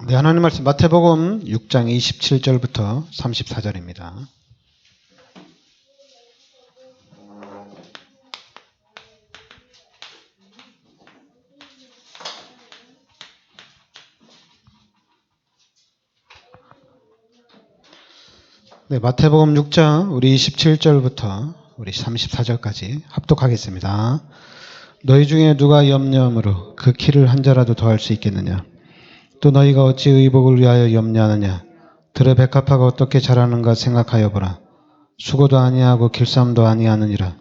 네, 하나님 말씀 마태복음 6장 27절부터 34절입니다. 네, 마태복음 6장 우리 27절부터 우리 34절까지 합독하겠습니다. 너희 중에 누가 염려함으로 그 키를 한 자라도 더할 수 있겠느냐? 또 너희가 어찌 의복을 위하여 염려하느냐? 들의 백합화가 어떻게 자라는가 생각하여 보라. 수고도 아니하고 길쌈도 아니하느니라.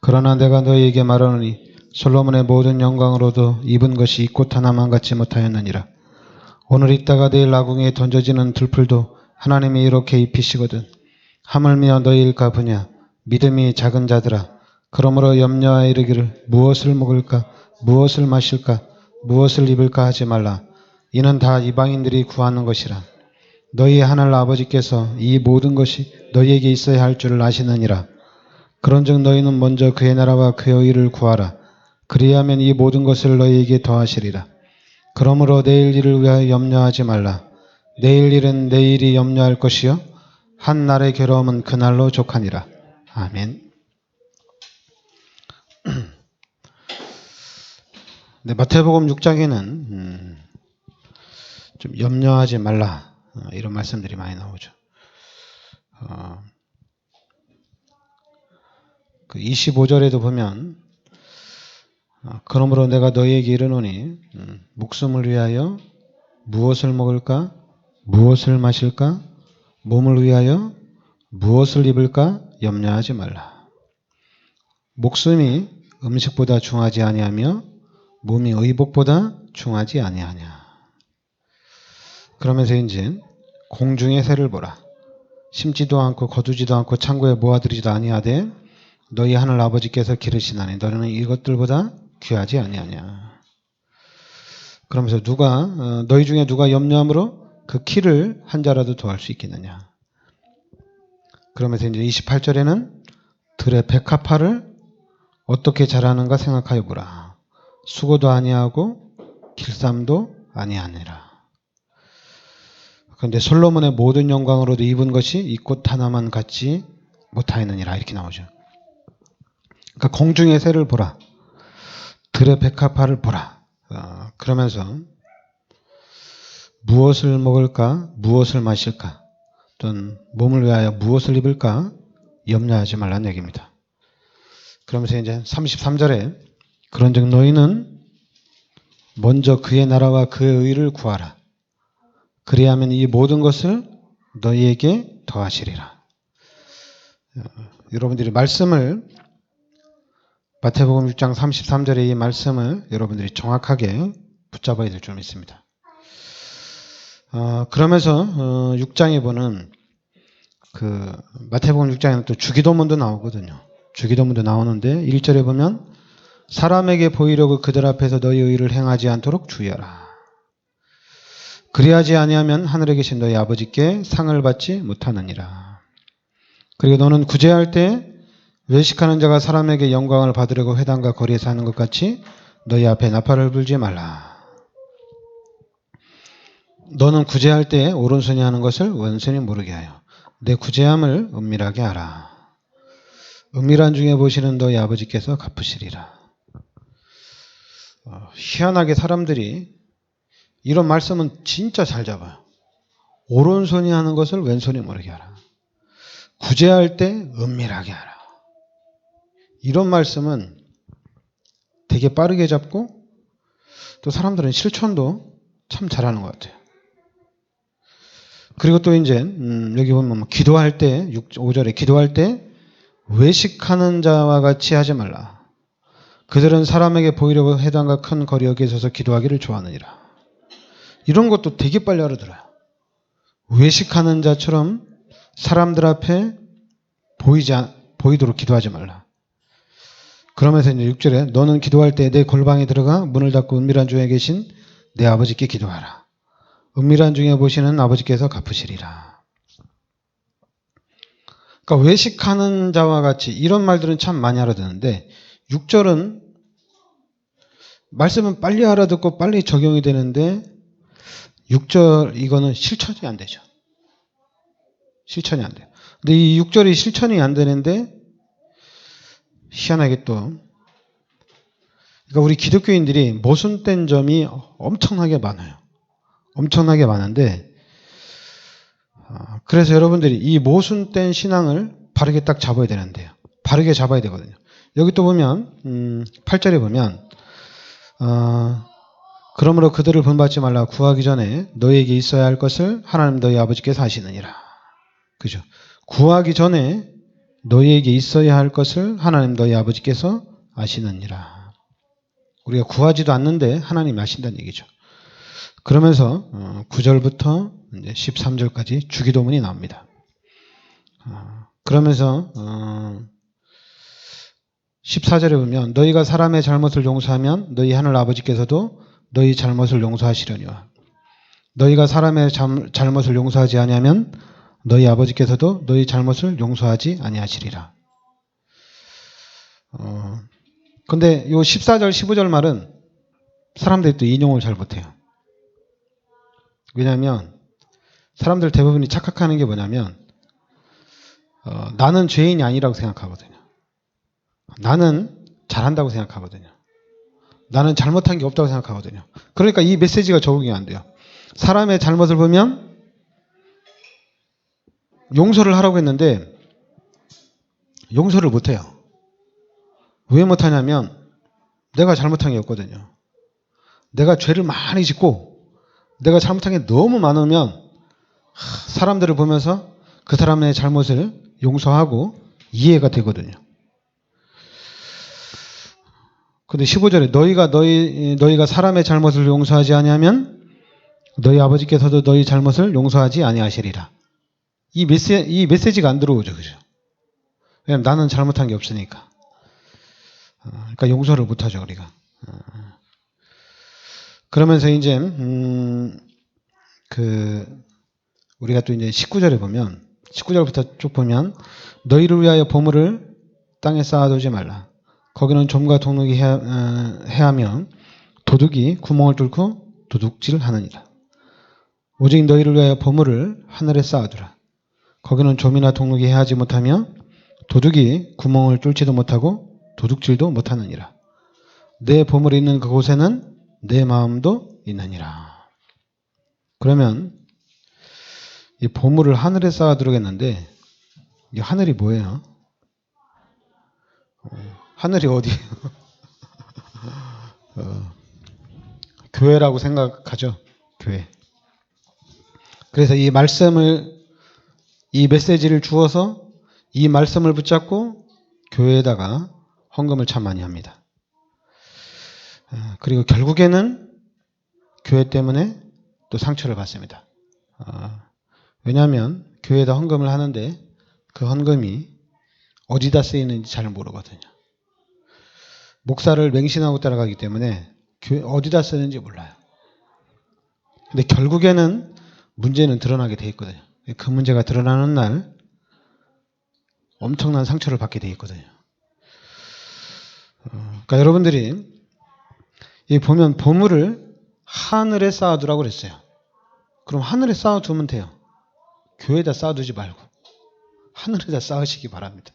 그러나 내가 너희에게 말하노니 솔로몬의 모든 영광으로도 입은 것이 이 꽃 하나만 갖지 못하였느니라. 오늘 있다가 내일 아궁이에 던져지는 들풀도 하나님이 이렇게 입히시거든. 하물며 너희일까 보냐. 믿음이 작은 자들아. 그러므로 염려하여 이르기를 무엇을 먹을까, 무엇을 마실까, 무엇을 입을까 하지 말라. 이는 다 이방인들이 구하는 것이라. 너희 하늘 아버지께서 이 모든 것이 너희에게 있어야 할 줄을 아시느니라. 그런즉 너희는 먼저 그의 나라와 그의 의를 구하라. 그리하면 이 모든 것을 너희에게 더하시리라. 그러므로 내일 일을 위하여 염려하지 말라. 내일 일은 내일이 염려할 것이요 한 날의 괴로움은 그날로 족하니라. 아멘. 네, 마태복음 6장에는 좀 염려하지 말라 이런 말씀들이 많이 나오죠. 그 25절에도 보면 그러므로 내가 너희에게 이르노니 목숨을 위하여 무엇을 먹을까, 무엇을 마실까, 몸을 위하여 무엇을 입을까 염려하지 말라. 목숨이 음식보다 중하지 아니하며 몸이 의복보다 중하지 아니하냐. 그러면서 이제 공중의 새를 보라. 심지도 않고 거두지도 않고 창고에 모아들이지도 아니하되 너희 하늘 아버지께서 기르시나니 너희는 이것들보다 귀하지 아니하냐. 그러면서 너희 중에 누가 염려함으로 그 키를 한 자라도 더할 수 있겠느냐. 그러면서 이제 28절에는 들의 백합화를 어떻게 자라는가 생각하여 보라. 수고도 아니하고 길쌈도 아니하니라. 그런데 솔로몬의 모든 영광으로도 입은 것이 이 꽃 하나만 갖지 못하였느니라 이렇게 나오죠. 그러니까 공중의 새를 보라. 들의 백합화를 보라. 그러면서 무엇을 먹을까, 무엇을 마실까, 또는 몸을 위하여 무엇을 입을까 염려하지 말라는 얘기입니다. 그러면서 이제 33절에 그런즉 너희는 먼저 그의 나라와 그의 의를 구하라. 그리하면 이 모든 것을 너희에게 더하시리라. 여러분들이 말씀을 마태복음 6장 33절의 이 말씀을 여러분들이 정확하게 붙잡아야 될 줄 믿습니다. 그러면서 6장에 보는 그 마태복음 6장에는 또 주기도문도 나오거든요. 주기도문도 나오는데 1절에 보면 사람에게 보이려고 그들 앞에서 너희 의를 행하지 않도록 주의하라. 그리하지 아니하면 하늘에 계신 너희 아버지께 상을 받지 못하느니라. 그리고 너는 구제할 때 외식하는 자가 사람에게 영광을 받으려고 회당과 거리에서 하는 것 같이 너희 앞에 나팔을 불지 말라. 너는 구제할 때 오른손이 하는 것을 왼손이 모르게 하여 내 구제함을 은밀하게 하라. 은밀한 중에 보시는 너희 아버지께서 갚으시리라. 희한하게 사람들이 이런 말씀은 진짜 잘 잡아요. 오른손이 하는 것을 왼손이 모르게 하라. 구제할 때 은밀하게 하라. 이런 말씀은 되게 빠르게 잡고 또 사람들은 실천도 참 잘하는 것 같아요. 그리고 또 이제 여기 보면 기도할 때 5절에 기도할 때 외식하는 자와 같이 하지 말라. 그들은 사람에게 보이려고 회당과 큰 거리 여기에 서서 기도하기를 좋아하느니라. 이런 것도 되게 빨리 알아들어요. 외식하는 자처럼 사람들 앞에 보이도록 기도하지 말라. 그러면서 이제 6절에 너는 기도할 때 내 골방에 들어가 문을 닫고 은밀한 중에 계신 내 아버지께 기도하라. 은밀한 중에 보시는 아버지께서 갚으시리라. 그러니까 외식하는 자와 같이 이런 말들은 참 많이 알아듣는데 6절은 말씀은 빨리 알아듣고 빨리 적용이 되는데 6절 이거는 실천이 안 되죠. 실천이 안 돼요. 근데 이 6절이 실천이 안 되는데 희한하게 또 그러니까 우리 기독교인들이 모순된 점이 엄청나게 많아요. 엄청나게 많은데 그래서 여러분들이 이 모순된 신앙을 바르게 딱 잡아야 되는데요. 바르게 잡아야 되거든요. 여기 또 보면 8절에 보면 그러므로 그들을 본받지 말라. 구하기 전에 너희에게 있어야 할 것을 하나님 너희 아버지께서 하시느니라. 그죠? 구하기 전에 너희에게 있어야 할 것을 하나님 너희 아버지께서 아시느니라. 우리가 구하지도 않는데 하나님이 아신다는 얘기죠. 그러면서 9절부터 이제 13절까지 주기도문이 나옵니다. 그러면서 14절에 보면 너희가 사람의 잘못을 용서하면 너희 하늘 아버지께서도 너희 잘못을 용서하시려니와 너희가 사람의 잘못을 용서하지 아니하면 너희 아버지께서도 너희 잘못을 용서하지 아니하시리라. 근데 요 14절 15절 말은 사람들이 또 인용을 잘 못해요. 왜냐하면 사람들 대부분이 착각하는 게 뭐냐면 나는 죄인이 아니라고 생각하거든요. 나는 잘한다고 생각하거든요. 나는 잘못한 게 없다고 생각하거든요. 그러니까 이 메시지가 적응이 안 돼요. 사람의 잘못을 보면 용서를 하라고 했는데 용서를 못해요. 왜 못하냐면 내가 잘못한 게 없거든요. 내가 죄를 많이 짓고 내가 잘못한 게 너무 많으면 사람들을 보면서 그 사람의 잘못을 용서하고 이해가 되거든요. 근데 15절에 너희가 사람의 잘못을 용서하지 아니하면 너희 아버지께서도 너희 잘못을 용서하지 아니하시리라. 이 메시지가 안 들어오죠. 그죠? 왜냐면 나는 잘못한 게 없으니까. 그러니까 용서를 못 하죠, 우리가. 그러면서 이제 우리가 또 이제 19절에 보면 19절부터 쭉 보면 너희를 위하여 보물을 땅에 쌓아두지 말라. 거기는 좀과 동룩이 해하며 도둑이 구멍을 뚫고 도둑질하느니라. 오직 너희를 위하여 보물을 하늘에 쌓아두라. 거기는 좀이나 동룩이 해하지 못하며 도둑이 구멍을 뚫지도 못하고 도둑질도 못하느니라. 내 보물이 있는 그곳에는 내 마음도 있느니라. 그러면 이 보물을 하늘에 쌓아두겠는데 이 하늘이 뭐예요? 하늘이 어디예요? 교회라고 생각하죠. 교회. 그래서 이 메시지를 주어서 이 말씀을 붙잡고 교회에다가 헌금을 참 많이 합니다. 그리고 결국에는 교회 때문에 또 상처를 받습니다. 왜냐하면 교회에다 헌금을 하는데 그 헌금이 어디다 쓰이는지 잘 모르거든요. 목사를 맹신하고 따라가기 때문에 교회 어디다 쓰는지 몰라요. 근데 결국에는 문제는 드러나게 돼 있거든요. 그 문제가 드러나는 날 엄청난 상처를 받게 돼 있거든요. 그러니까 여러분들이 이 보면 보물을 하늘에 쌓아두라고 그랬어요. 그럼 하늘에 쌓아두면 돼요. 교회에다 쌓아두지 말고 하늘에다 쌓으시기 바랍니다.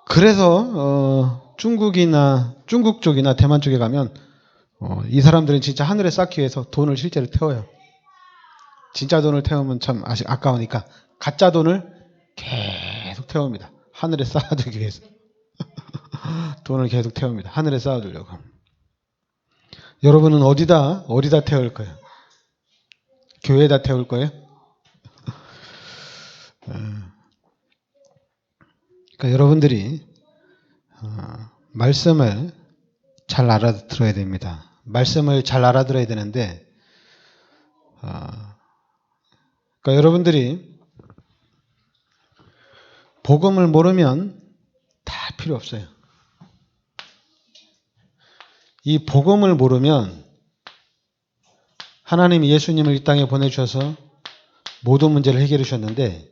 그래서 중국 쪽이나 대만 쪽에 가면 이 사람들은 진짜 하늘에 쌓기 위해서 돈을 실제로 태워요. 진짜 돈을 태우면 참 아까우니까 가짜 돈을 계속 태웁니다. 하늘에 쌓아두기 위해서. 돈을 계속 태웁니다. 하늘에 쌓아두려고. 여러분은 어디다 태울 거예요? 교회에다 태울 거예요? 그러니까 여러분들이 말씀을 잘 알아들어야 됩니다. 말씀을 잘 알아들어야 되는데 그러니까 여러분들이 복음을 모르면 다 필요 없어요. 이 복음을 모르면 하나님이 예수님을 이 땅에 보내주셔서 모든 문제를 해결해 주셨는데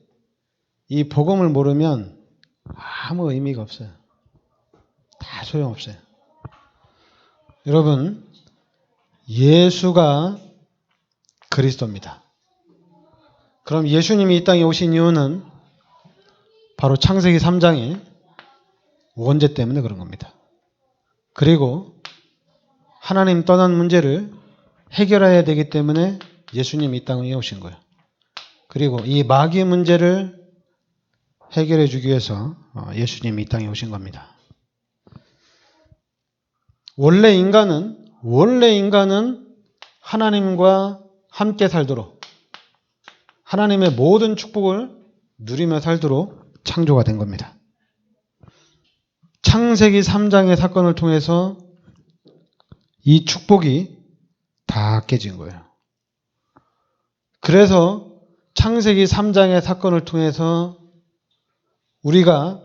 이 복음을 모르면 아무 의미가 없어요. 다 소용없어요. 여러분 예수가 그리스도입니다. 그럼 예수님이 이 땅에 오신 이유는 바로 창세기 3장의 원죄 때문에 그런 겁니다. 그리고 하나님 떠난 문제를 해결해야 되기 때문에 예수님이 이 땅에 오신 거예요. 그리고 이 마귀의 문제를 해결해 주기 위해서 예수님이 이 땅에 오신 겁니다. 원래 인간은 하나님과 함께 살도록 하나님의 모든 축복을 누리며 살도록 창조가 된 겁니다. 창세기 3장의 사건을 통해서 이 축복이 다 깨진 거예요. 그래서 창세기 3장의 사건을 통해서 우리가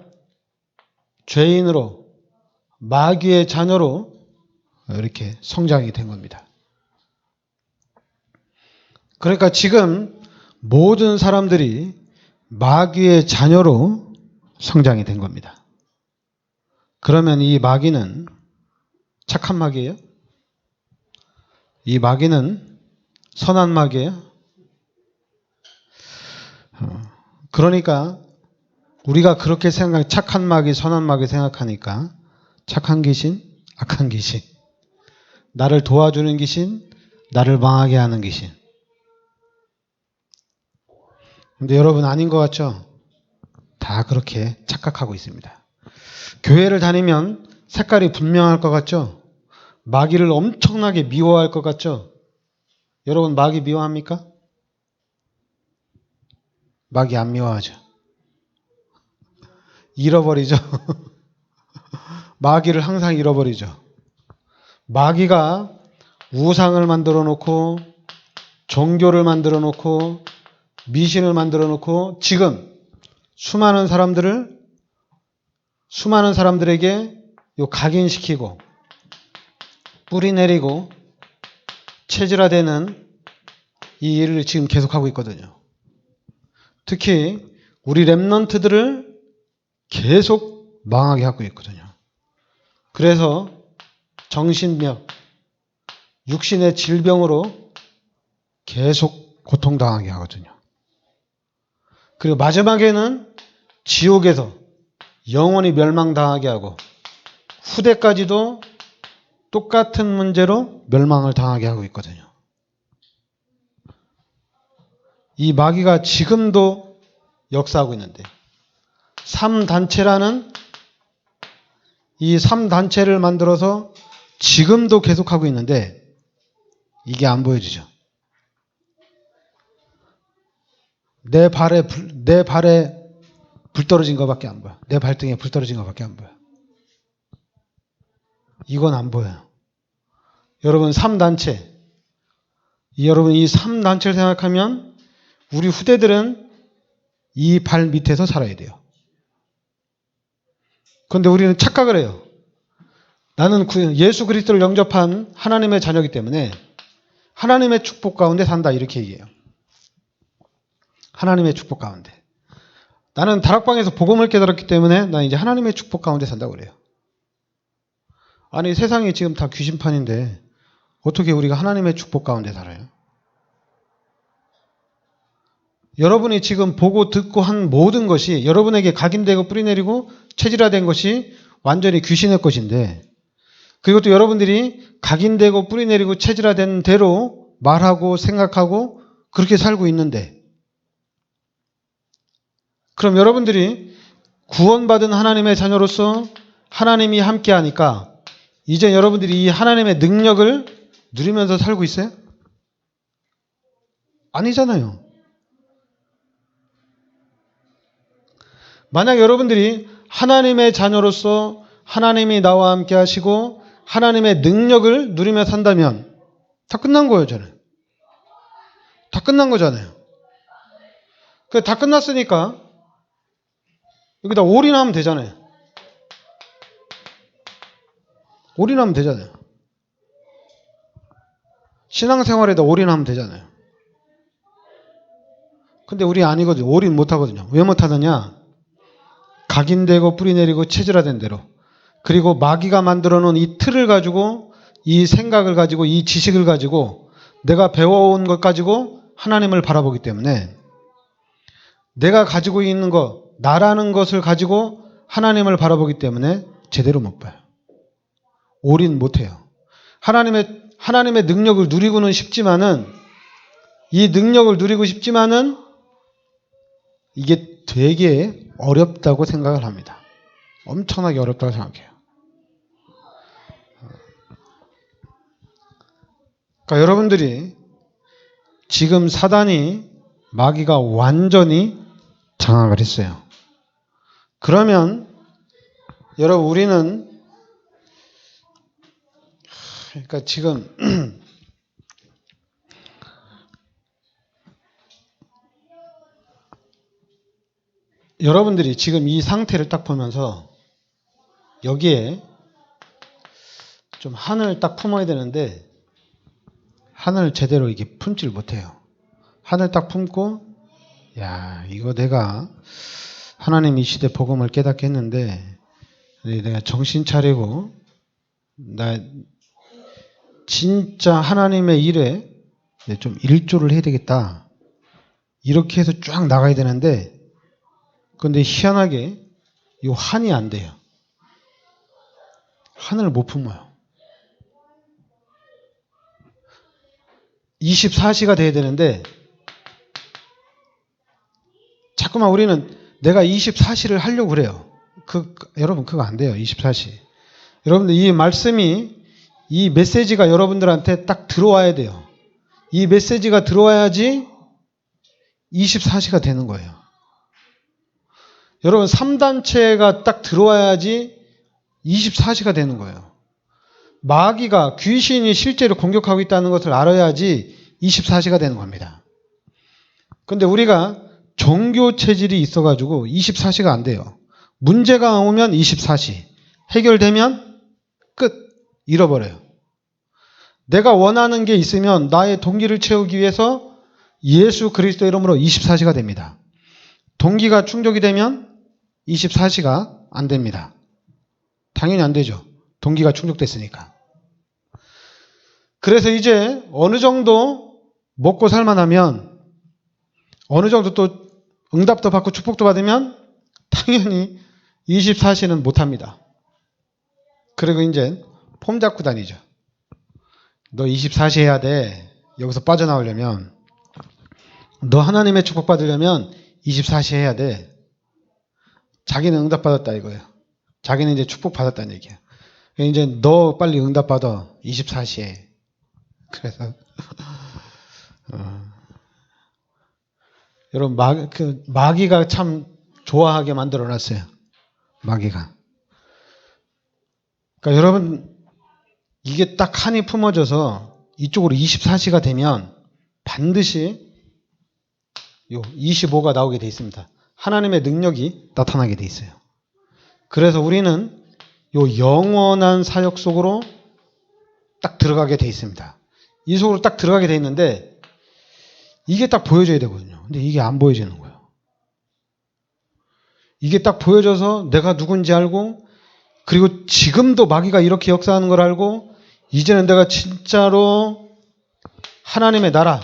죄인으로 마귀의 자녀로 이렇게 성장이 된 겁니다. 그러니까 지금 모든 사람들이 마귀의 자녀로 성장이 된 겁니다. 그러면 이 마귀는 착한 마귀예요? 이 마귀는 선한 마귀예요? 그러니까 우리가 그렇게 착한 마귀, 선한 마귀 생각하니까 착한 귀신, 악한 귀신, 나를 도와주는 귀신, 나를 망하게 하는 귀신. 근데 여러분 아닌 것 같죠? 다 그렇게 착각하고 있습니다. 교회를 다니면 색깔이 분명할 것 같죠? 마귀를 엄청나게 미워할 것 같죠? 여러분 마귀 미워합니까? 마귀 안 미워하죠. 잃어버리죠. 마귀를 항상 잃어버리죠. 마귀가 우상을 만들어 놓고 종교를 만들어 놓고 미신을 만들어 놓고 지금 수많은 사람들에게 각인시키고 뿌리 내리고 체질화되는 이 일을 지금 계속하고 있거든요. 특히 우리 렘넌트들을 계속 망하게 하고 있거든요. 그래서 정신병, 육신의 질병으로 계속 고통당하게 하거든요. 그리고 마지막에는 지옥에서 영원히 멸망당하게 하고 후대까지도 똑같은 문제로 멸망을 당하게 하고 있거든요. 이 마귀가 지금도 역사하고 있는데 3단체라는 이 3단체를 만들어서 지금도 계속하고 있는데 이게 안 보여지죠. 내 발에 불 떨어진 것밖에 안 보여. 내 발등에 불 떨어진 것밖에 안 보여. 이건 안 보여요. 여러분 3단체. 여러분 이 3단체를 생각하면 우리 후대들은 이 발 밑에서 살아야 돼요. 그런데 우리는 착각을 해요. 나는 예수 그리스도를 영접한 하나님의 자녀이기 때문에 하나님의 축복 가운데 산다 이렇게 얘기해요. 하나님의 축복 가운데. 나는 다락방에서 복음을 깨달았기 때문에 난 이제 하나님의 축복 가운데 산다고 그래요. 아니 세상이 지금 다 귀신판인데 어떻게 우리가 하나님의 축복 가운데 살아요? 여러분이 지금 보고 듣고 한 모든 것이 여러분에게 각인되고 뿌리내리고 체질화된 것이 완전히 귀신의 것인데 그리고 또 여러분들이 각인되고 뿌리내리고 체질화된 대로 말하고 생각하고 그렇게 살고 있는데 그럼 여러분들이 구원받은 하나님의 자녀로서 하나님이 함께하니까 이제 여러분들이 이 하나님의 능력을 누리면서 살고 있어요? 아니잖아요. 만약 여러분들이 하나님의 자녀로서 하나님이 나와 함께 하시고 하나님의 능력을 누리며 산다면 다 끝난 거잖아요. 다 끝난 거잖아요. 다 끝났으니까 여기다 올인하면 되잖아요. 올인하면 되잖아요. 신앙생활에다 올인하면 되잖아요. 근데 우리 아니거든요. 올인 못하거든요. 왜 못하느냐? 각인되고 뿌리내리고 체질화된 대로 그리고 마귀가 만들어 놓은 이 틀을 가지고 이 생각을 가지고 이 지식을 가지고 내가 배워온 것 가지고 하나님을 바라보기 때문에 내가 가지고 있는 것, 나라는 것을 가지고 하나님을 바라보기 때문에 제대로 못 봐요. 올인 못해요. 하나님의 능력을 누리고는 싶지만은 이 능력을 누리고 싶지만은 이게 되게 어렵다고 생각을 합니다. 엄청나게 어렵다고 생각해요. 그러니까 여러분들이 지금 사단이 마귀가 완전히 장악을 했어요. 그러면 여러분 우리는 그러니까 지금 여러분들이 지금 이 상태를 딱 보면서 여기에 좀 한을 딱 품어야 되는데 한을 제대로 이게 품지를 못해요. 한을 딱 품고 야 이거 내가 하나님 이 시대 복음을 깨닫게 했는데 내가 정신 차리고 나 진짜 하나님의 일에 좀 일조를 해야 되겠다. 이렇게 해서 쫙 나가야 되는데 그런데 희한하게 이 한이 안 돼요. 한을 못 품어요. 24시가 돼야 되는데 자꾸만 우리는 내가 24시를 하려고 그래요. 여러분 그거 안 돼요. 24시. 여러분들 이 말씀이 이 메시지가 여러분들한테 딱 들어와야 돼요. 이 메시지가 들어와야지 24시가 되는 거예요. 여러분 3단체가 딱 들어와야지 24시가 되는 거예요. 마귀가 귀신이 실제로 공격하고 있다는 것을 알아야지 24시가 되는 겁니다. 그런데 우리가 종교 체질이 있어가지고 24시가 안 돼요. 문제가 오면 24시. 해결되면 끝. 잃어버려요. 내가 원하는 게 있으면 나의 동기를 채우기 위해서 예수 그리스도 이름으로 24시가 됩니다. 동기가 충족이 되면 24시가 안 됩니다. 당연히 안 되죠. 동기가 충족됐으니까. 그래서 이제 어느 정도 먹고 살만하면 어느 정도 또 응답도 받고 축복도 받으면 당연히 24시는 못합니다. 그리고 이제 폼 잡고 다니죠. 너 24시 해야 돼. 여기서 빠져나오려면 너 하나님의 축복 받으려면 24시 해야 돼. 자기는 응답 받았다 이거예요. 자기는 이제 축복 받았다는 얘기야. 이제 너 빨리 응답 받아. 24시에. 그래서 여러분 마귀가 참 좋아하게 만들어 놨어요. 마귀가. 그러니까 여러분 이게 딱 한이 품어져서 이쪽으로 24시가 되면 반드시 요 25가 나오게 돼 있습니다. 하나님의 능력이 나타나게 돼 있어요. 그래서 우리는 요 영원한 사역 속으로 딱 들어가게 돼 있습니다. 이 속으로 딱 들어가게 돼 있는데 이게 딱 보여져야 되거든요. 근데 이게 안 보여지는 거예요. 이게 딱 보여져서 내가 누군지 알고 그리고 지금도 마귀가 이렇게 역사하는 걸 알고 이제는 내가 진짜로 하나님의 나라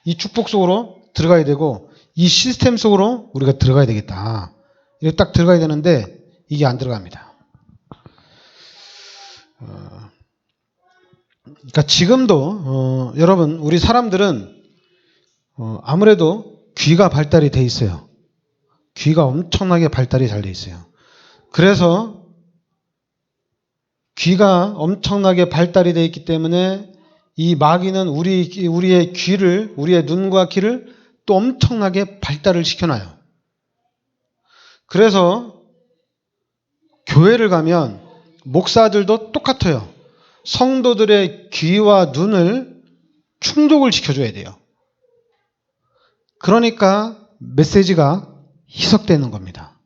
이 축복 속으로 들어가야 되고 이 시스템 속으로 우리가 들어가야 되겠다. 이렇게 딱 들어가야 되는데 이게 안 들어갑니다. 그러니까 지금도 여러분 우리 사람들은 아무래도 귀가 발달이 돼 있어요. 귀가 엄청나게 발달이 잘 돼 있어요. 그래서 귀가 엄청나게 발달이 돼 있기 때문에 이 마귀는 우리의 귀를, 우리의 눈과 귀를 또 엄청나게 발달을 시켜놔요. 그래서 교회를 가면 목사들도 똑같아요. 성도들의 귀와 눈을 충족을 시켜줘야 돼요. 그러니까 메시지가 희석되는 겁니다.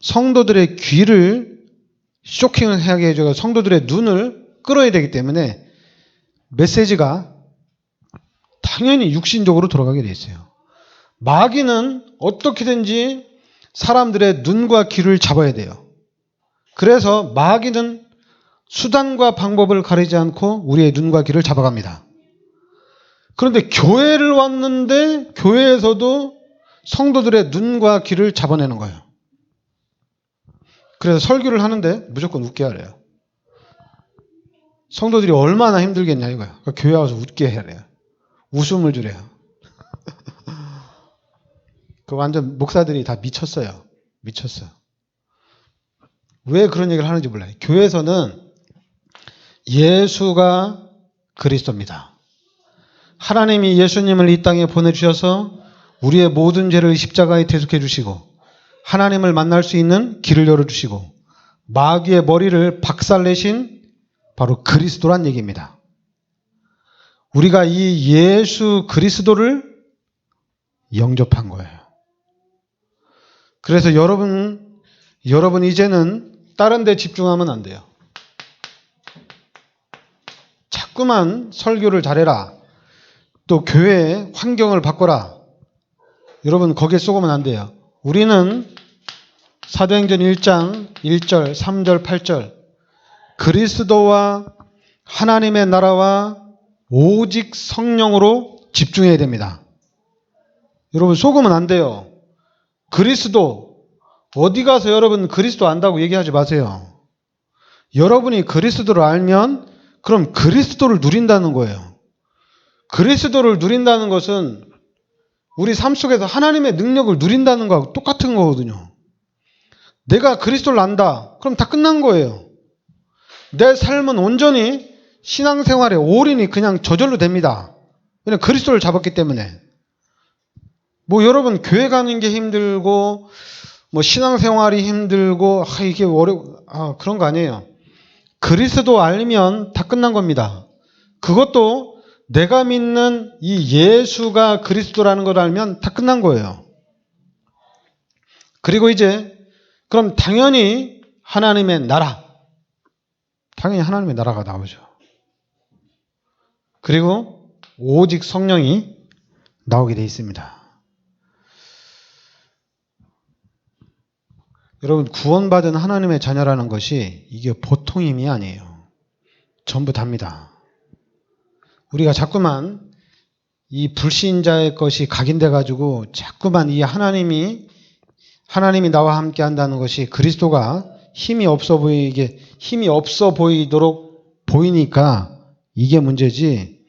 성도들의 귀를 쇼킹을 하게 해줘서 성도들의 눈을 끌어야 되기 때문에 메시지가 당연히 육신적으로 돌아가게 돼 있어요. 마귀는 어떻게든지 사람들의 눈과 귀를 잡아야 돼요. 그래서 마귀는 수단과 방법을 가리지 않고 우리의 눈과 귀를 잡아갑니다. 그런데 교회를 왔는데 교회에서도 성도들의 눈과 귀를 잡아내는 거예요. 그래서 설교를 하는데 무조건 웃게 하래요. 성도들이 얼마나 힘들겠냐 이거예요. 그러니까 교회 와서 웃게 해야 웃음을 주래요. 그 완전 목사들이 다 미쳤어요. 미쳤어요. 왜 그런 얘기를 하는지 몰라요. 교회에서는 예수가 그리스도입니다. 하나님이 예수님을 이 땅에 보내주셔서 우리의 모든 죄를 십자가에 대속해 주시고 하나님을 만날 수 있는 길을 열어주시고 마귀의 머리를 박살내신 바로 그리스도란 얘기입니다. 우리가 이 예수 그리스도를 영접한 거예요. 그래서 여러분 이제는 다른 데 집중하면 안 돼요. 자꾸만 설교를 잘해라. 또 교회의 환경을 바꿔라. 여러분 거기에 쏘고면 안 돼요. 우리는 사도행전 1장 1절, 3절, 8절 그리스도와 하나님의 나라와 오직 성령으로 집중해야 됩니다. 여러분 속으면 안 돼요. 그리스도 어디 가서 여러분 그리스도 안다고 얘기하지 마세요. 여러분이 그리스도를 알면 그럼 그리스도를 누린다는 거예요. 그리스도를 누린다는 것은 우리 삶 속에서 하나님의 능력을 누린다는 거하고 똑같은 거거든요. 내가 그리스도를 안다. 그럼 다 끝난 거예요. 내 삶은 온전히 신앙생활에 올인이 그냥 저절로 됩니다. 그냥 그리스도를 잡았기 때문에. 뭐 여러분 교회 가는 게 힘들고 뭐 신앙생활이 힘들고 이게 그런 거 아니에요. 그리스도 알면 다 끝난 겁니다. 그것도 내가 믿는 이 예수가 그리스도라는 걸 알면 다 끝난 거예요. 그리고 이제 그럼 당연히 하나님의 나라. 당연히 하나님의 나라가 나오죠. 그리고 오직 성령이 나오게 돼 있습니다. 여러분 구원받은 하나님의 자녀라는 것이 이게 보통 힘이 아니에요. 전부 답니다. 우리가 자꾸만 이 불신자의 것이 각인돼 가지고 자꾸만 이 하나님이 나와 함께 한다는 것이 그리스도가 힘이 없어 보이도록 보이니까 이게 문제지.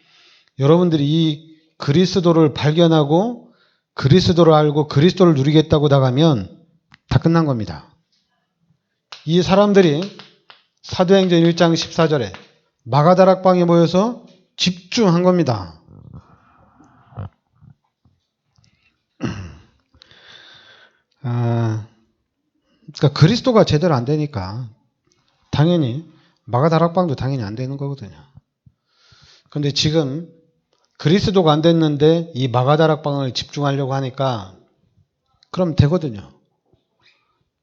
여러분들이 이 그리스도를 발견하고 그리스도를 알고 그리스도를 누리겠다고 나가면 다 끝난 겁니다. 이 사람들이 사도행전 1장 14절에 마가다락방에 모여서 집중한 겁니다. 그러니까 그리스도가 제대로 안 되니까 당연히 마가다락방도 당연히 안 되는 거거든요. 그런데 지금 그리스도가 안 됐는데 이 마가다락방을 집중하려고 하니까 그럼 되거든요.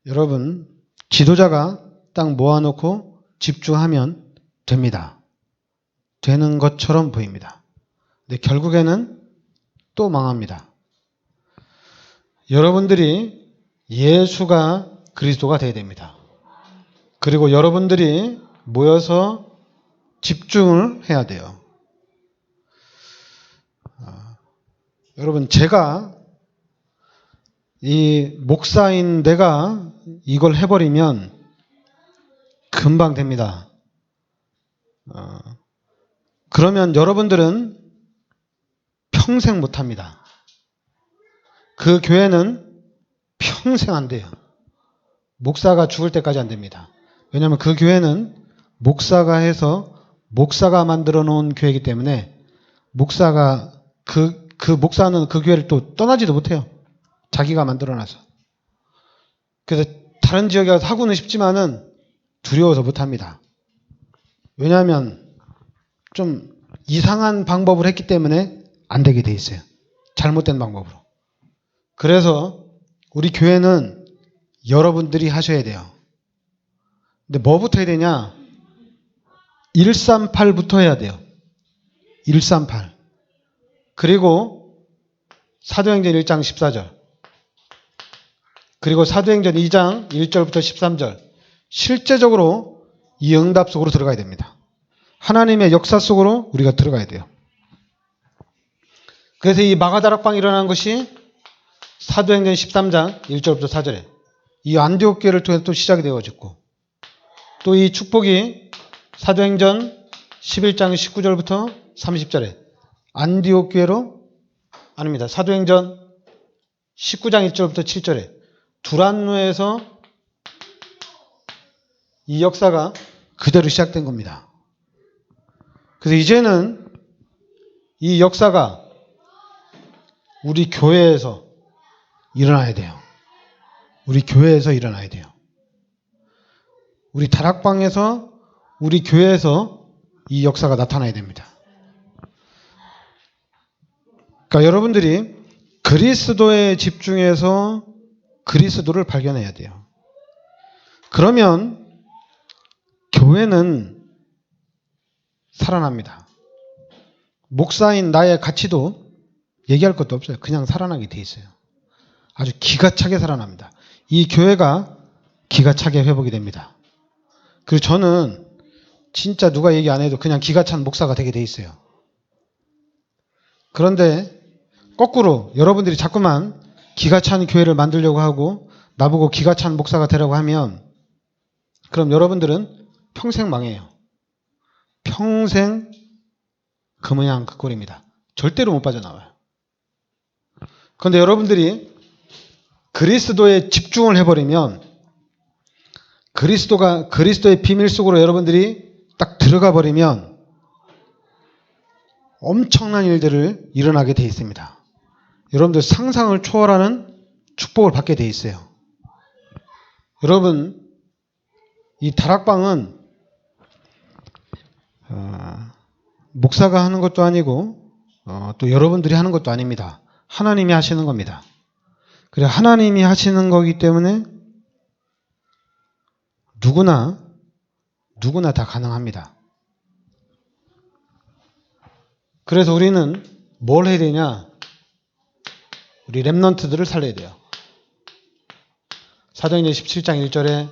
여러분 지도자가 딱 모아놓고 집중하면 됩니다. 되는 것처럼 보입니다. 근데 결국에는 또 망합니다. 여러분들이 예수가 그리스도가 돼야 됩니다. 그리고 여러분들이 모여서 집중을 해야 돼요. 여러분 제가 이 목사인 내가 이걸 해버리면 금방 됩니다. 그러면 여러분들은 평생 못합니다. 그 교회는 평생 안 돼요. 목사가 죽을 때까지 안 됩니다. 왜냐하면 그 교회는 목사가 해서 목사가 만들어 놓은 교회이기 때문에 목사가 그 목사는 그 교회를 또 떠나지도 못해요. 자기가 만들어놔서. 그래서 다른 지역에 가서 하고는 싶지만은 두려워서 못합니다. 왜냐하면 좀 이상한 방법을 했기 때문에 안 되게 돼 있어요. 잘못된 방법으로. 그래서 우리 교회는 여러분들이 하셔야 돼요. 근데 뭐부터 해야 되냐? 138부터 해야 돼요. 138. 그리고 사도행전 1장 14절. 그리고 사도행전 2장 1절부터 13절. 실제적으로 이 응답 속으로 들어가야 됩니다. 하나님의 역사 속으로 우리가 들어가야 돼요. 그래서 이 마가다락방이 일어난 것이 사도행전 13장 1절부터 4절에 이 안디옥 교회를 통해서 또 시작이 되어졌고, 또 이 축복이 사도행전 11장 19절부터 30절에 안디옥 교회로, 아닙니다. 사도행전 19장 1절부터 7절에 두란노에서 이 역사가 그대로 시작된 겁니다. 그래서 이제는 이 역사가 우리 교회에서 일어나야 돼요. 우리 교회에서 일어나야 돼요. 우리 다락방에서, 우리 교회에서 이 역사가 나타나야 됩니다. 그러니까 여러분들이 그리스도에 집중해서 그리스도를 발견해야 돼요. 그러면 교회는 살아납니다. 목사인 나의 가치도 얘기할 것도 없어요. 그냥 살아나게 돼 있어요. 아주 기가 차게 살아납니다. 이 교회가 기가 차게 회복이 됩니다. 그리고 저는 진짜 누가 얘기 안 해도 그냥 기가 찬 목사가 되게 돼 있어요. 그런데 거꾸로 여러분들이 자꾸만 기가 찬 교회를 만들려고 하고 나보고 기가 찬 목사가 되라고 하면 그럼 여러분들은 평생 망해요. 평생 그 모양 그 꼴입니다. 절대로 못 빠져나와요. 그런데 여러분들이 그리스도에 집중을 해버리면, 그리스도의 비밀 속으로 여러분들이 딱 들어가 버리면 엄청난 일들을 일어나게 돼 있습니다. 여러분들 상상을 초월하는 축복을 받게 돼 있어요. 여러분, 이 다락방은 목사가 하는 것도 아니고 또 여러분들이 하는 것도 아닙니다. 하나님이 하시는 겁니다. 그래, 하나님이 하시는 거기 때문에 누구나 다 가능합니다. 그래서 우리는 뭘 해야 되냐? 우리 렘넌트들을 살려야 돼요. 사도행전 17장 1절에,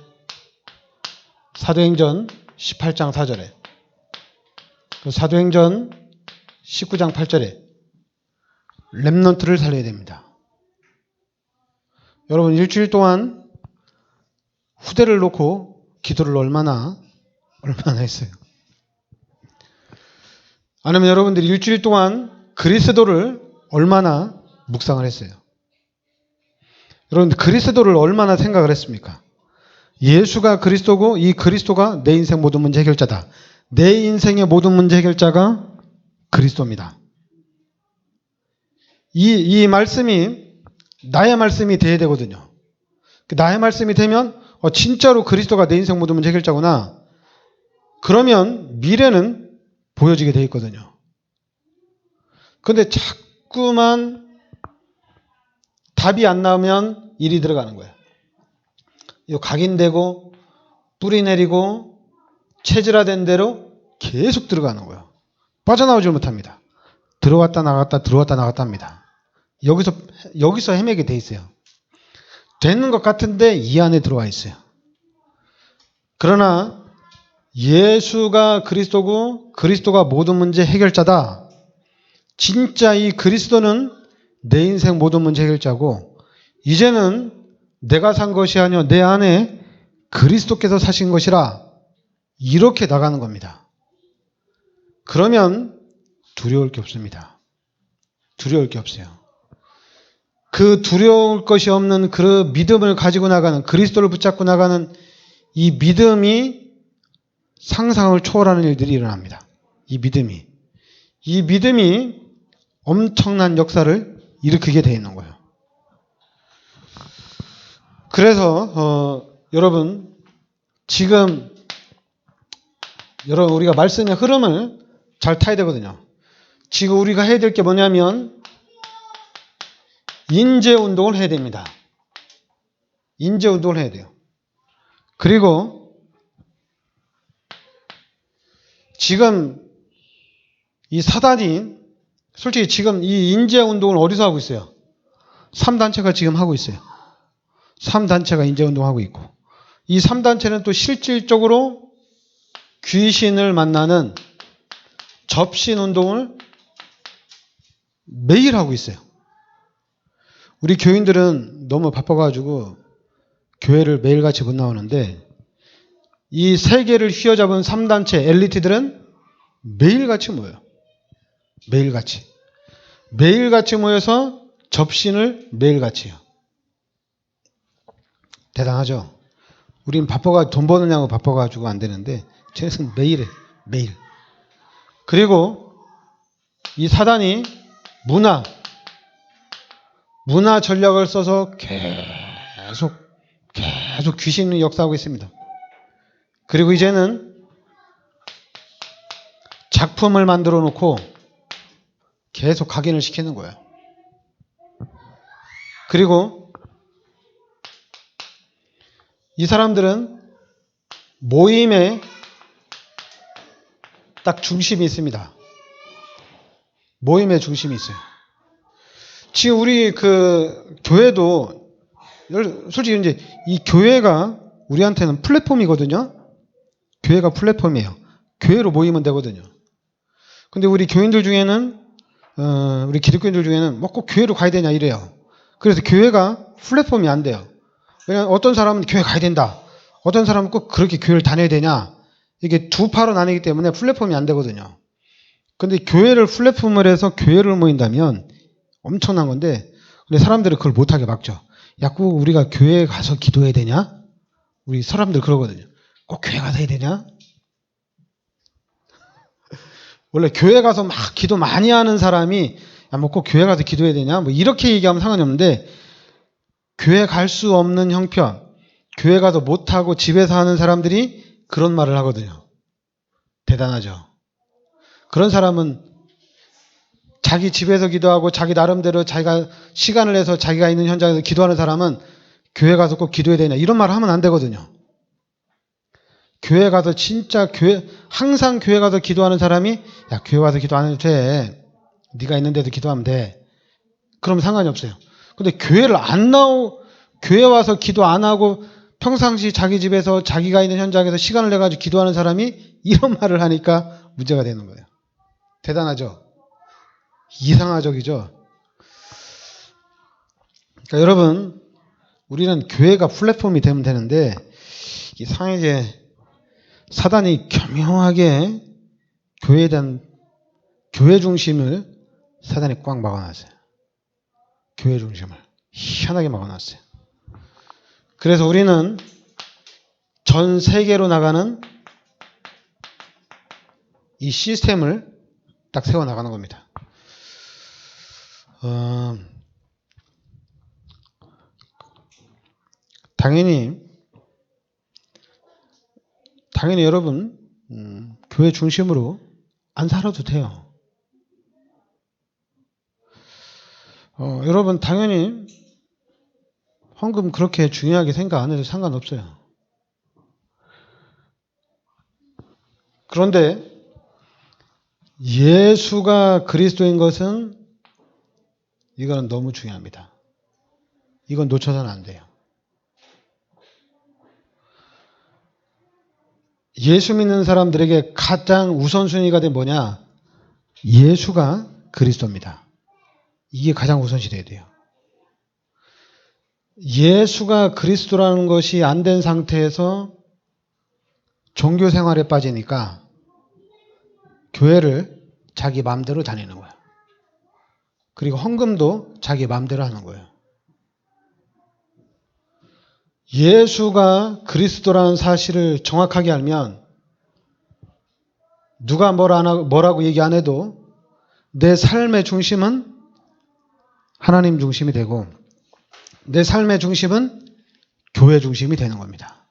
사도행전 18장 4절에, 사도행전 19장 8절에 렘넌트를 살려야 됩니다. 여러분, 일주일 동안 후대를 놓고 기도를 얼마나 했어요? 아니면 여러분들이 일주일 동안 그리스도를 얼마나 묵상을 했어요? 여러분, 그리스도를 얼마나 생각을 했습니까? 예수가 그리스도고 이 그리스도가 내 인생 모든 문제 해결자다. 내 인생의 모든 문제 해결자가 그리스도입니다. 이 말씀이 나의 말씀이 돼야 되거든요. 나의 말씀이 되면 진짜로 그리스도가 내 인생 모든 문제 해결자구나. 그러면 미래는 보여지게 돼 있거든요. 그런데 자꾸만 답이 안 나오면 일이 들어가는 거예요. 이거 각인되고 뿌리 내리고 체질화된 대로 계속 들어가는 거예요. 빠져나오지 못합니다. 들어왔다 나갔다 들어왔다 나갔다 합니다. 여기서 헤매게 돼 있어요. 되는 것 같은데 이 안에 들어와 있어요. 그러나 예수가 그리스도고 그리스도가 모든 문제 해결자다. 진짜 이 그리스도는 내 인생 모든 문제 해결자고, 이제는 내가 산 것이 아니요 내 안에 그리스도께서 사신 것이라, 이렇게 나가는 겁니다. 그러면 두려울 게 없습니다. 두려울 게 없어요. 그 두려울 것이 없는 그 믿음을 가지고 나가는, 그리스도를 붙잡고 나가는 이 믿음이 상상을 초월하는 일들이 일어납니다. 이 믿음이 엄청난 역사를 일으키게 되어 있는 거예요. 그래서 여러분, 지금 우리가 말씀의 흐름을 잘 타야 되거든요. 지금 우리가 해야 될 게 뭐냐면 인재운동을 해야 됩니다. 인재운동을 해야 돼요. 그리고 지금 이 사단이 솔직히 지금 이 인재운동을 어디서 하고 있어요? 3단체가 지금 하고 있어요. 3단체가 인재운동하고 있고, 이 3단체는 또 실질적으로 귀신을 만나는 접신 운동을 매일 하고 있어요. 우리 교인들은 너무 바빠가지고 교회를 매일같이 못 나오는데 이 세계를 휘어잡은 3단체 엘리트들은 매일같이 모여요. 매일같이. 매일같이 모여서 접신을 매일같이 해요. 대단하죠? 우린 바빠가지고 돈 버느냐고 바빠가지고 안 되는데 쟤는 매일 해. 매일. 그리고 이 사단이 문화 전략을 써서 계속 귀신을 역사하고 있습니다. 그리고 이제는 작품을 만들어 놓고 계속 각인을 시키는 거예요. 그리고 이 사람들은 모임에 딱 중심이 있습니다. 모임의 중심이 있어요. 지금 우리 교회도 솔직히 이제 이 교회가 우리한테는 플랫폼이거든요. 교회가 플랫폼이에요. 교회로 모이면 되거든요. 근데 우리 교인들 중에는 우리 기독교인들 중에는 뭐 꼭 교회로 가야 되냐 이래요. 그래서 교회가 플랫폼이 안 돼요. 왜냐하면 어떤 사람은 교회 가야 된다. 어떤 사람은 꼭 그렇게 교회를 다녀야 되냐. 이게 두 파로 나뉘기 때문에 플랫폼이 안 되거든요. 근데 교회를 플랫폼을 해서 교회를 모인다면 엄청난 건데, 근데 사람들은 그걸 못하게 막죠. 야, 꼭 우리가 교회에 가서 기도해야 되냐? 우리 사람들 그러거든요. 꼭 교회 가서 해야 되냐? 원래 교회 가서 막 기도 많이 하는 사람이 야, 뭐 꼭 교회 가서 기도해야 되냐? 뭐 이렇게 얘기하면 상관이 없는데, 교회 갈 수 없는 형편, 교회 가서 못하고 집에서 하는 사람들이 그런 말을 하거든요. 대단하죠. 그런 사람은 자기 집에서 기도하고 자기 나름대로 자기가 시간을 내서 자기가 있는 현장에서 기도하는 사람은 교회 가서 꼭 기도해야 되냐 이런 말을 하면 안 되거든요. 교회 가서 진짜 항상 교회 가서 기도하는 사람이 야, 교회 와서 기도 안 해도 돼. 네가 있는 데도 기도하면 돼. 그럼 상관이 없어요. 근데 교회 와서 기도 안 하고 평상시 자기 집에서 자기가 있는 현장에서 시간을 내가지고 기도하는 사람이 이런 말을 하니까 문제가 되는 거예요. 대단하죠? 이상화적이죠? 그러니까 여러분, 우리는 교회가 플랫폼이 되면 되는데, 이제 사단이 교묘하게 교회에 대한 교회 중심을 사단이 꽉 막아놨어요. 교회 중심을 희한하게 막아놨어요. 그래서 우리는 전 세계로 나가는 이 시스템을 딱 세워나가는 겁니다. 당연히 여러분 교회 중심으로 안 살아도 돼요. 여러분 당연히 헌금 그렇게 중요하게 생각 안 해도 상관없어요. 그런데 예수가 그리스도인 것은 이거는 너무 중요합니다. 이건 놓쳐서는 안 돼요. 예수 믿는 사람들에게 가장 우선순위가 된 뭐냐? 예수가 그리스도입니다. 이게 가장 우선시 돼야 돼요. 예수가 그리스도라는 것이 안 된 상태에서 종교 생활에 빠지니까 교회를 자기 마음대로 다니는 거예요. 그리고 헌금도 자기 마음대로 하는 거예요. 예수가 그리스도라는 사실을 정확하게 알면 누가 뭐라고 얘기 안 해도 내 삶의 중심은 하나님 중심이 되고 내 삶의 중심은 교회 중심이 되는 겁니다.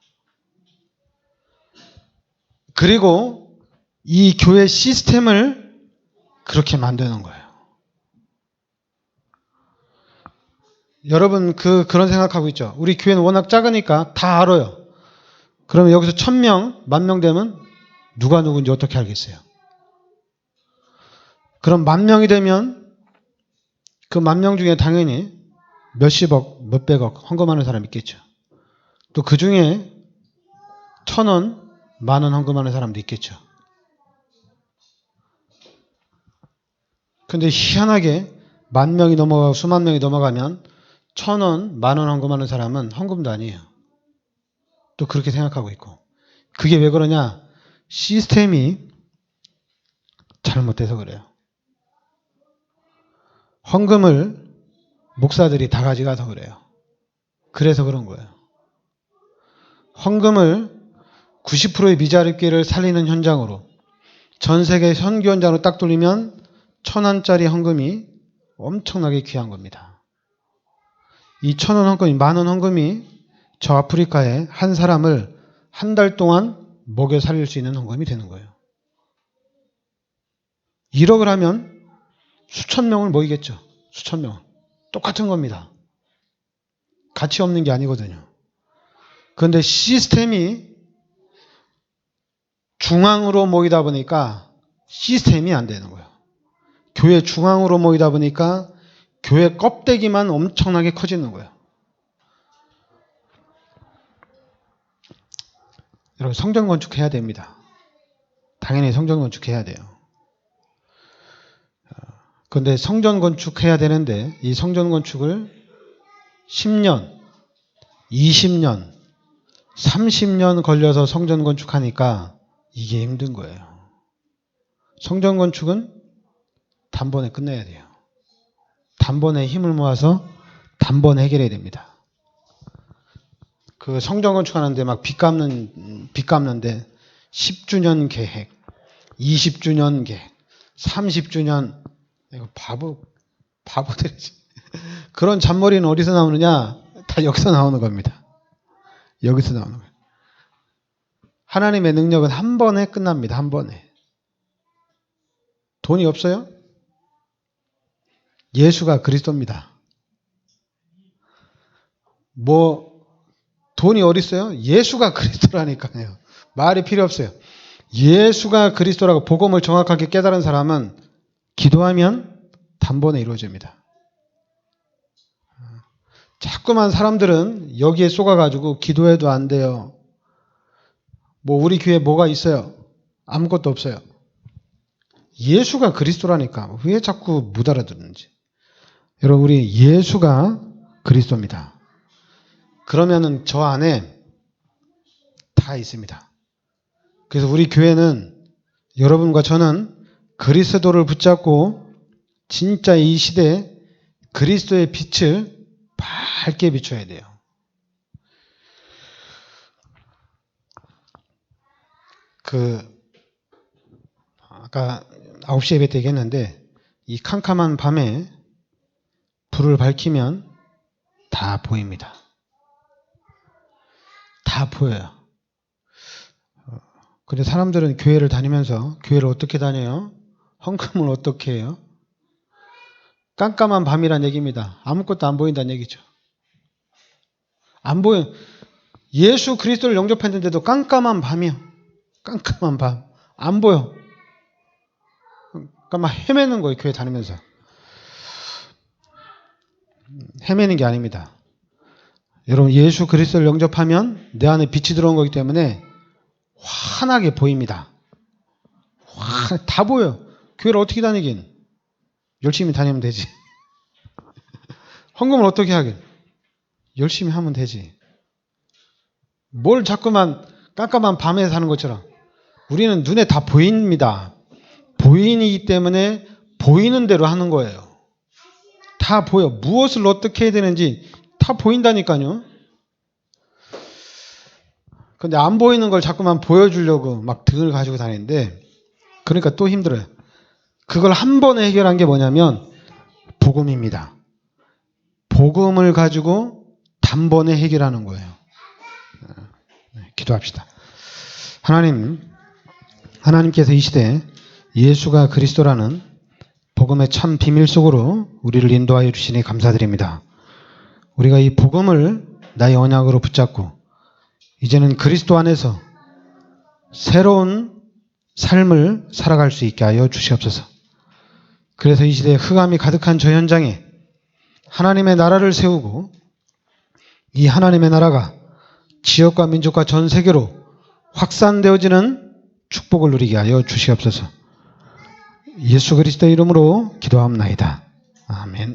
그리고 이 교회 시스템을 그렇게 만드는 거예요. 여러분 그런 생각하고 있죠. 우리 교회는 워낙 작으니까 다 알아요. 그러면 여기서 1000명, 10,000명 되면 누가 누군지 어떻게 알겠어요? 그럼 10,000명이 되면 그 10,000명 중에 당연히 몇십억, 몇백억 헌금하는 사람이 있겠죠. 또 그 중에 1,000원, 10,000원 헌금하는 사람도 있겠죠. 근데 희한하게 10,000명이 넘어가고 수만 명이 넘어가면 1,000원, 10,000원 헌금하는 사람은 헌금도 아니에요. 또 그렇게 생각하고 있고. 그게 왜 그러냐? 시스템이 잘못돼서 그래요. 헌금을 목사들이 다 가져가서 그래요. 그래서 그런 거예요. 헌금을 90%의 미자립계를 살리는 현장으로, 전 세계 선교 현장으로 딱 돌리면 1,000원짜리 헌금이 엄청나게 귀한 겁니다. 이 1,000원 헌금이, 10,000원 헌금이 저 아프리카에 한 사람을 한 달 동안 먹여 살릴 수 있는 헌금이 되는 거예요. 1억을 하면 수천 명을 모이겠죠. 수천 명. 똑같은 겁니다. 가치 없는 게 아니거든요. 그런데 시스템이 중앙으로 모이다 보니까 시스템이 안 되는 거예요. 교회 중앙으로 모이다 보니까 교회 껍데기만 엄청나게 커지는 거예요. 여러분, 성전 건축해야 됩니다. 당연히 성전 건축해야 돼요. 그런데 성전 건축해야 되는데 이 성전 건축을 10년, 20년, 30년 걸려서 성전 건축하니까 이게 힘든 거예요. 성전 건축은 단번에 끝내야 돼요. 단번에 힘을 모아서 단번에 해결해야 됩니다. 그 성전 건축하는데 막 빚 갚는데 10주년 계획, 20주년 계획, 30주년, 이거 바보들이지. 그런 잔머리는 어디서 나오느냐? 다 여기서 나오는 겁니다. 여기서 나오는 거예요. 하나님의 능력은 한 번에 끝납니다. 한 번에. 돈이 없어요? 예수가 그리스도입니다. 돈이 어디 있어요? 예수가 그리스도라니까요. 말이 필요 없어요. 예수가 그리스도라고 복음을 정확하게 깨달은 사람은 기도하면 단번에 이루어집니다. 자꾸만 사람들은 여기에 쏘가가지고 기도해도 안 돼요. 우리 교회에 뭐가 있어요? 아무것도 없어요. 예수가 그리스도라니까 왜 자꾸 못 알아듣는지. 여러분, 우리 예수가 그리스도입니다. 그러면은 저 안에 다 있습니다. 그래서 우리 교회는 여러분과 저는 그리스도를 붙잡고 진짜 이 시대에 그리스도의 빛을 밝게 비춰야 돼요. 아까 9시 예배 때 얘기했는데 이 캄캄한 밤에 불을 밝히면 다 보입니다. 다 보여요. 근데 사람들은 교회를 다니면서 교회를 어떻게 다녀요? 헌금을 어떻게 해요? 깜깜한 밤이란 얘기입니다. 아무것도 안 보인다는 얘기죠. 안 보여. 예수 그리스도를 영접했는데도 깜깜한 밤이요. 깜깜한 밤. 안 보여. 그러니까 막 헤매는 거예요. 교회 다니면서. 헤매는 게 아닙니다. 여러분, 예수 그리스도를 영접하면 내 안에 빛이 들어온 거기 때문에 환하게 보입니다. 다 보여. 교회를 어떻게 다니긴? 열심히 다니면 되지. 헌금을 어떻게 하긴? 열심히 하면 되지. 뭘 자꾸만 깜깜한 밤에 사는 것처럼. 우리는 눈에 다 보입니다. 보이기 때문에 보이는 대로 하는 거예요. 다 보여. 무엇을 어떻게 해야 되는지 다 보인다니까요. 근데 안 보이는 걸 자꾸만 보여주려고 막 등을 가지고 다니는데, 그러니까 또 힘들어요. 그걸 한 번에 해결한 게 뭐냐면 복음입니다. 복음을 가지고 단번에 해결하는 거예요. 기도합시다. 하나님께서 이 시대에 예수가 그리스도라는 복음의 참 비밀 속으로 우리를 인도하여 주시니 감사드립니다. 우리가 이 복음을 나의 언약으로 붙잡고 이제는 그리스도 안에서 새로운 삶을 살아갈 수 있게 하여 주시옵소서. 그래서 이 시대에 흑암이 가득한 저 현장에 하나님의 나라를 세우고 이 하나님의 나라가 지역과 민족과 전 세계로 확산되어지는 축복을 누리게 하여 주시옵소서. 예수 그리스도 이름으로 기도합나이다. 아멘.